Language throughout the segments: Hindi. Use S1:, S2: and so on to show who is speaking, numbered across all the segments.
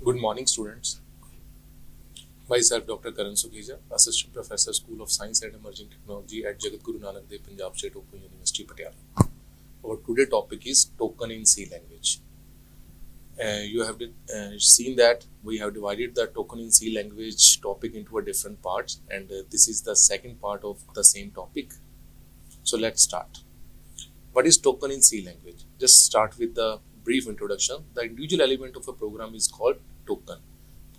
S1: Good morning, students. Myself, Dr. Karan Sukheja, Assistant Professor, School of Science and Emerging Technology at Jagat Guru Nanak Dev Punjab State Open University, Patiala. Our today topic is token in C language. You have seen that we have divided the token in C language topic into a different parts, and this is the second part of the same topic. So let's start. What is token in C language? Just start with the brief introduction. The individual element of a program is called token.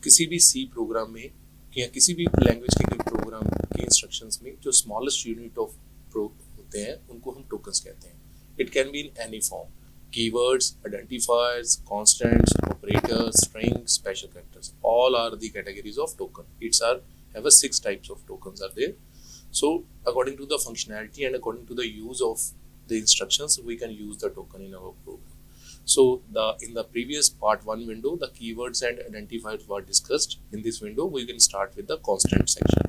S1: किसी भी सी प्रोग्राम में या किसी भी लैंग्वेज के प्रोग्राम के इंस्ट्रक्शंस में जो स्मॉलेस्ट यूनिट ऑफ प्रो होते हैं उनको हम टोकन्स कहते हैं. It can be in any form. Keywords, identifiers, constants, operators, strings, special characters, all are the categories of token. It's are have a 6 types of tokens are there. So according to the functionality and according to the use of the instructions, we can use the token in our program. So in the previous part 1 window, the keywords and identifiers were discussed. In this window, we can start with the constant section.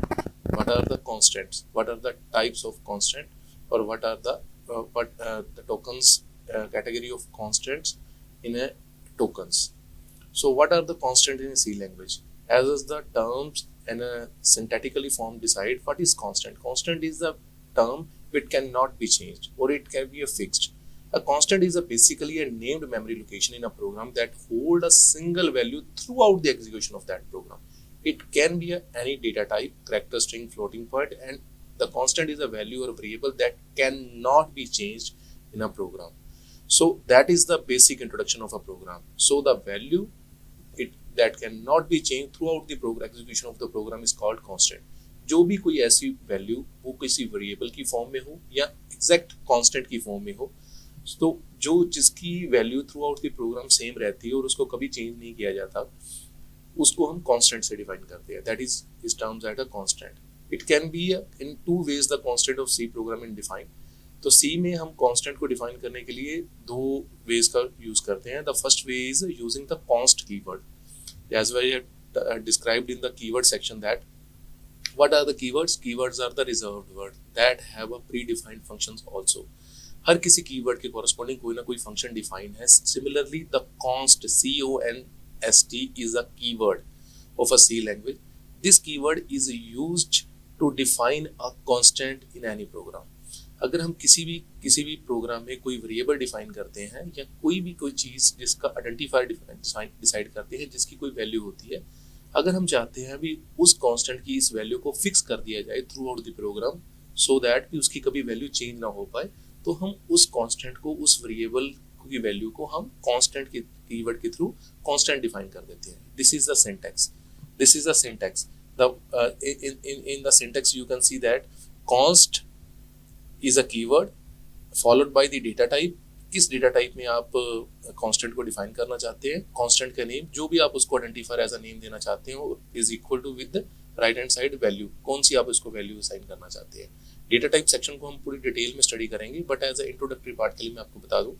S1: What are the constants? What are the types of constant, or what are the tokens category of constants in a tokens? So what are the constant in a C language? As is the terms and a syntactically form decide what is constant. Constant is the term which cannot be changed, or it can be a fixed. A constant is basically a named memory location in a program that hold a single value throughout the execution of that program. It can be any data type, character, string, floating point, and the constant is a value or variable that cannot be changed in a program. So that is the basic introduction of a program. So the value that cannot be changed throughout the program execution of the program is called constant. जो भी कोई ऐसी वैल्यू वो किसी वेरिएबल की फॉर्म में हो या एग्जैक्ट कांस्टेंट की फॉर्म में हो, तो जो जिसकी value throughout the program same रहती है और उसको कभी चेंज नहीं किया जाता, उसको हम कांस्टेंट से डिफाइन करते हैं. That is terms at a constant. It can be in two ways the constant of C program in define. तो सी में हम कांस्टेंट को डिफाइन करने के लिए दो वेज का यूज करते हैं. The first way is using the const keyword. As we described in the keyword section that what are the keywords? Keywords are the reserved word that have a predefined functions also. हर किसी कीवर्ड के कॉरस्पॉन्डिंग कोई ना कोई फंक्शन डिफाइन है. Similarly the const CONST is a keyword of a C language. This keyword is used to define a constant in any program. अगर हम किसी भी प्रोग्राम में कोई वेरिएबल डिफाइन करते हैं या कोई चीज जिसका आइडेंटिफायर डिसाइड करते हैं, जिसकी कोई वैल्यू होती है, अगर हम चाहते हैं अभी उस कांस्टेंट की इस वैल्यू को फिक्स कर दिया जाए throughout the program so that कि उसकी कभी वैल्यू चेंज ना हो पाए, तो हम उस कांस्टेंट को, उस वेरिएबल की वैल्यू को हम कांस्टेंट के कीवर्ड के थ्रू कांस्टेंट डिफाइन कर देते हैं. This is the syntax. In the syntax you can see that const is a keyword followed by the data type. किस डेटा टाइप में आप कांस्टेंट को डिफाइन करना चाहते हैं, कांस्टेंट का नेम जो भी आप उसको आइडेंटिफायर एज अ नेम देना चाहते हो is equal to with right hand side value. कौन सी आप उसको वैल्यू असाइन करना चाहते हैं. डेटा टाइप सेक्शन को हम पूरी डिटेल में स्टडी करेंगे, but as a introductory part के लिए मैं आपको बता दूं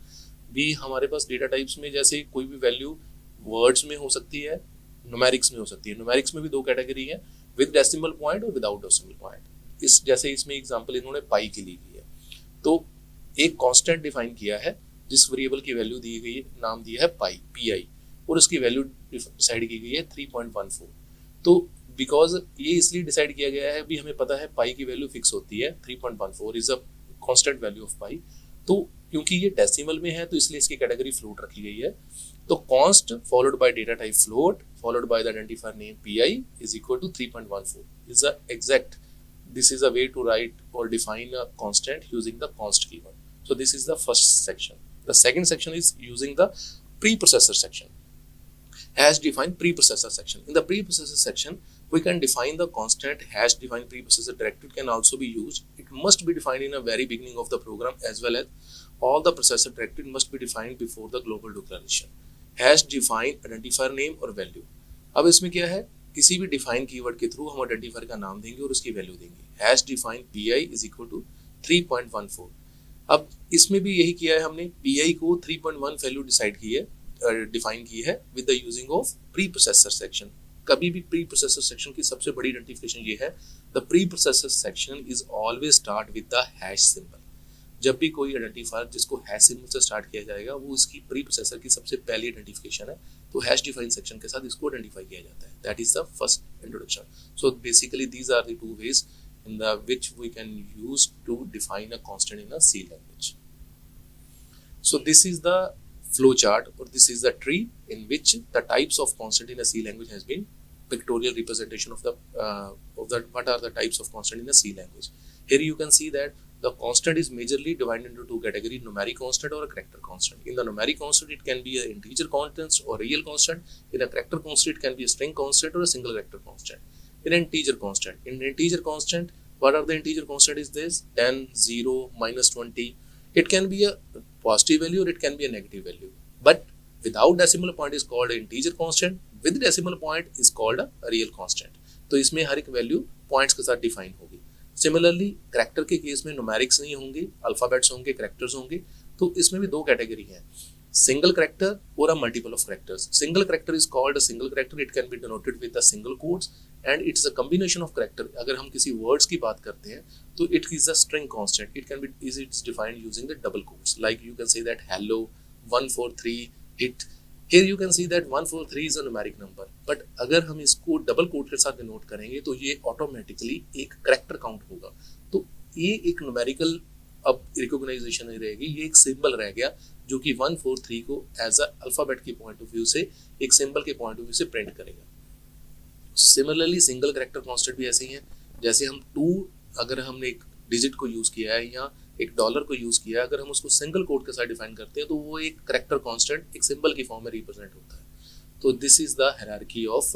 S1: भी हमारे पास डेटा टाइप्स में जैसे कोई भी वैल्यू वर्ड्स में हो सकती है, न्यूमेरिक्स में हो सकती है. न्यूमेरिक्स में भी दो कैटेगरी है, विद डेसिमल पॉइंट और विदाउट डेसिमल पॉइंट. इस जैसे इसमें एग्जांपल इन्होंने पाई की ली गई है. तो एक कांस्टेंट डिफाइन किया है जिस वेरिएबल की वैल्यू दी गई है, नाम दिया है पाई, PI, और उसकी वैल्यू डिसाइड की गई है 3.14. तो बिकॉज ये इसलिए डिसाइड किया गया है भी हमें पता है पाई की वैल्यू फिक्स होती है 3.14 is a constant value of pi. तो क्योंकि ये डेसिमल में है तो इसलिए इसकी कैटेगरी फ्लोट रखी गई है. तो const followed by data type float followed by the identifier name PI is equal to 3.14 is a exact. This is a way to write or define a constant using the const keyword. So this is the first section. The second section is using the preprocessor section. Hash define preprocessor section. In the preprocessor section, we can define the constant. Hash define preprocessor directory can also be used. It must be defined in the very beginning of the program, as well as all the processor directory must be defined before the global declaration. Hash define identifier name or value. अब इसमें क्या है, किसी भी डिफाइन कीवर्ड के थ्रू हम आइडेंटिफायर का नाम देंगे और उसकी वैल्यू देंगे. Hash define PI is equal to 3.14. अब इसमें भी यही किया है हमने, PI को 3.1 वैल्यू डिसाइड की है, डिफाइन की है with the using of pre processor section. कभी भी प्री प्रोसेसर सेक्शन की सबसे बड़ी आइडेंटिफिकेशन ये है, the pre processor section is always start with the hash symbol. जब भी कोई आइडेंटिफायर जिसको हैश सिंबल से स्टार्ट किया जाएगा वो इसकी प्री प्रोसेसर की सबसे पहली आइडेंटिफिकेशन है, तो हैश डिफाइन सेक्शन के साथ इसको आइडेंटिफाई किया जाता है. That is the first introduction. So basically these are the two ways in the which we can use to define a constant in a C language. So this is the flow chart, or this is the tree in which the types of constant in a C language has been pictorial representation of the what are the types of constant in a C language. Here you can see that the constant is majorly divided into two categories: numeric constant or a character constant. In the numeric constant, it can be an integer constant or real constant. In a character constant, it can be a string constant or a single character constant. In integer constant. In integer constant, what are the integer constant is this? 10, 0, -20. It can be a positive value or it can be a negative value. But without decimal point is called an integer constant. With decimal point is called a real constant. तो इसमें हर एक वैल्यू पॉइंट्स के साथ डिफाइन होगी. सिमिलरली कैरेक्टर के केस में न्यूमेरिक्स नहीं होंगे, अल्फाबेट्स होंगे, कैरेक्टर्स होंगे. तो इसमें भी दो कैटेगरी हैं, single character or a multiple of characters. Single character is called a single character. It can be denoted with the single quotes and it's a combination of character. अगर हम किसी words की बात करते हैं तो it is a string constant. It can be it's defined using the double quotes. Like you can say that hello 143 hit. Here you can see that 143 is a numeric number. But अगर हम इसको double quote के साथ denote करेंगे तो ये automatically एक character count होगा. तो ये एक numerical अब रिकॉग्नाइजेशन नहीं रहेगी, ये एक सिंबल रह गया जो कि 143 को एज अ अल्फाबेट के पॉइंट ऑफ व्यू से एक सिंबल के पॉइंट ऑफ व्यू से प्रिंट करेगा. सिमिलरली सिंगल कैरेक्टर कांस्टेंट भी ऐसे ही है. जैसे हम 2 अगर हमने एक डिजिट को यूज किया है या एक डॉलर को यूज किया है, अगर हम उसको सिंगल कोड के साथ डिफाइन करते हैं तो वो एक कैरेक्टर कांस्टेंट एक सिंबल की फॉर्म में रिप्रेजेंट होता है. तो this is the hierarchy of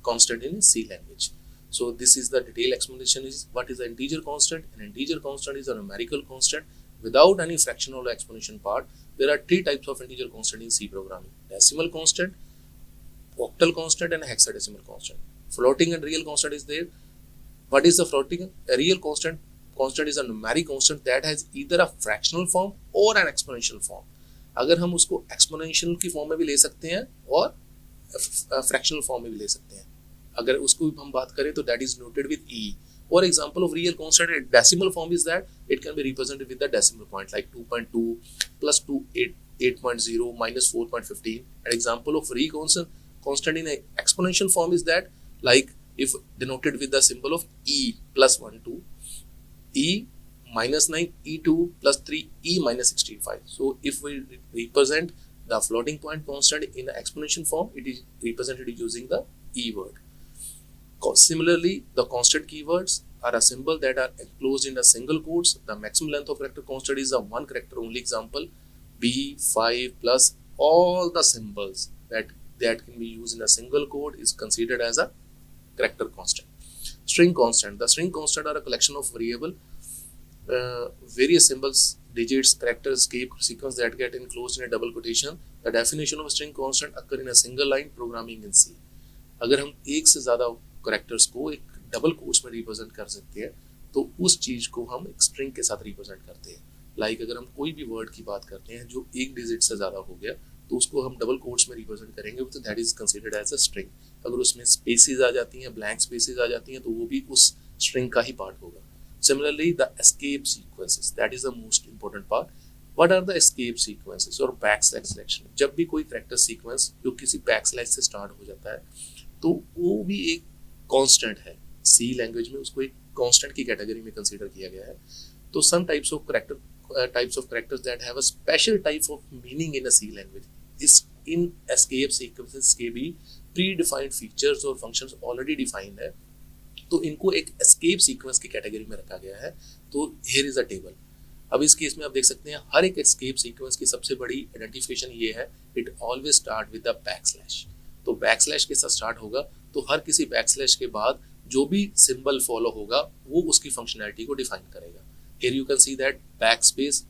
S1: constant in C language. So this is the detailed explanation is what is the integer constant. An integer constant is a numerical constant without any fractional or exponential part. There are 3 types of integer constant in C programming: decimal constant, octal constant and hexadecimal constant. Floating and real constant is there. What is the floating? A real constant is a numeric constant that has either a fractional form or an exponential form. अगर हम उसको exponential की form में भी ले सकते हैं और fractional form में भी ले सकते हैं. अगर उसको हम बात करें तो that is noted with e. For example of real constant, decimal form is that it can be represented with the decimal point like 2.2 plus 2 8.0 minus 4.15. An example of real constant in an exponential form is that like if denoted with the symbol of e plus 1 2 e minus 9 e2 plus 3 e minus 65. So if we represent the floating point constant in the exponential form, it is represented using the e word. Similarly, the constant keywords are a symbol that are enclosed in a single quotes. The maximum length of character constant is a one character only. Example b 5 plus all the symbols that can be used in a single quote is considered as a character constant. String constant. The string constant are a collection of variable various symbols, digits, characters, escape sequence that get enclosed in a double quotation. The definition of a string constant occur in a single line programming in C. अगर हम एक से ज़्यादा कैरेक्टर्स को एक डबल कोट्स में रिप्रेजेंट कर सकते हैं तो उस चीज़ को हम एक स्ट्रिंग के साथ रिप्रेजेंट करते हैं. लाइक अगर हम कोई भी वर्ड की बात करते हैं जो एक डिजिट से ज़्यादा हो गया तो उसको हम डबल कोट्स में रिप्रेजेंट करेंगे तो that is considered as a string. अगर उसमें स्पेसेस आ जाती हैं, ब्लैंक स्पेसेस आ जाती हैं तो वो भी उस स्ट्रिंग का ही पार्ट होगा. Similarly the escape sequences, that is the most important part. What are the escape sequences और बैकस्लैश सिलेक्शन? जब भी कोई कैरेक्टर सीक्वेंस जो किसी बैकस्लैश से स्टार्ट हो जाता है तो वो भी एक कांस्टेंट है. सी लैंग्वेज में उसको एक कांस्टेंट की कैटेगरी में कंसीडर किया गया है. तो some types of characters that have a special type of meaning in a C language. इस इन एस्केप सीक्वेंसेस के भी प्री डिफाइंड फीचर्स और फंक्शंस ऑलरेडी डिफाइंड है तो इनको एक एस्केप सीक्वेंस की कैटेगरी में रखा गया है. तो हियर इज अ टेबल. अब इस केस में आप देख सकते हैं हर एक एस्केप सीक्वेंस की सबसे बड़ी आइडेंटिफिकेशन ये है, it always start with the backslash. तो बैकस्लैश के साथ स्टार्ट होगा तो हर किसी बैकस्लैश के बाद जो भी सिंबल फॉलो होगा वो उसकी फंक्शनैलिटी को डिफाइन करेगा. Here you can see that backspace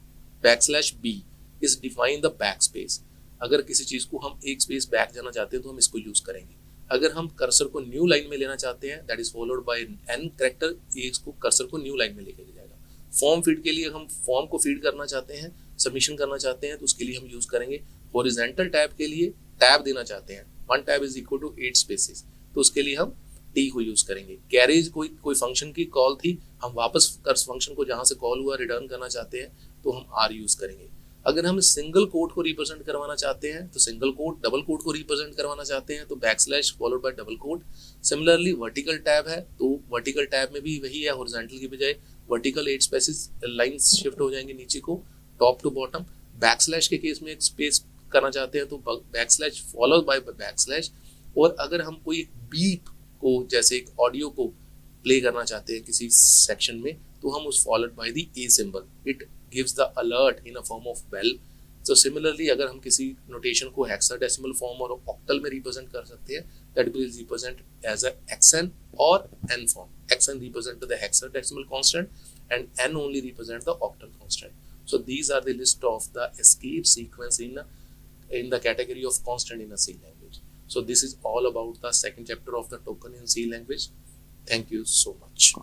S1: backslash B is define the backspace. अगर किसी चीज को हम एक स्पेस बैक जाना चाहते हैं तो हम इसको यूज करेंगे. अगर हम कर्सर को न्यू लाइन में लेना चाहते हैं that is followed by an character, ये इसको कर्सर को न्यू लाइन में लेके जाएगा. फॉर्म फीड के लिए हम फॉर्म को फीड करना चाहते हैं, सबमिशन करना चाहते हैं तो उसके लिए हम यूज करेंगे. हॉरिजॉन्टल टैब के लिए टैब देना चाहते हैं, one tab is equal to 8 spaces तो उसके लिए हम टी को यूज करेंगे। कैरेज कोई फंक्शन की कॉल थी, हम वापस कर फंक्शन को जहां से कॉल हुआ रिटर्न करना चाहते हैं तो हम आर यूज करेंगे। अगर हम सिंगल कोट को रिप्रेजेंट करवाना चाहते हैं तो सिंगल कोट, डबल कोट को रिप्रेजेंट करवाना चाहते हैं तो backslash followed by double quote. Similarly vertical tab है तो वर्टिकल टैब में भी वही है, हॉरिजॉन्टल की बजाय वर्टिकल 8 स्पेसेस लाइंस शिफ्ट हो जाएंगे नीचे को, टॉप टू बॉटम। बैकस्लैश के केस में एक स्पेस करना चाहते हैं तो बैकस्लैश फॉलोड बाय बैकस्लैश। और अगर हम कोई बीप को, जैसे एक ऑडियो को प्ले करना चाहते हैं किसी सेक्शन में, तो हम उस followed by the A symbol, it gives the alert in a form of bell. तो सिमिलरली अगर हम किसी नोटेशन को हेक्साडेसिमल फॉर्म और ऑक्टल में रिप्रेजेंट कर सकते हैं, that will represent as a x n और n form. X n represent the hexadecimal constant and n only represent the octal constant. So these are the list of the escape sequence in the category of constant in a C language. So this is all about the second chapter of the token in C language. Thank you so much.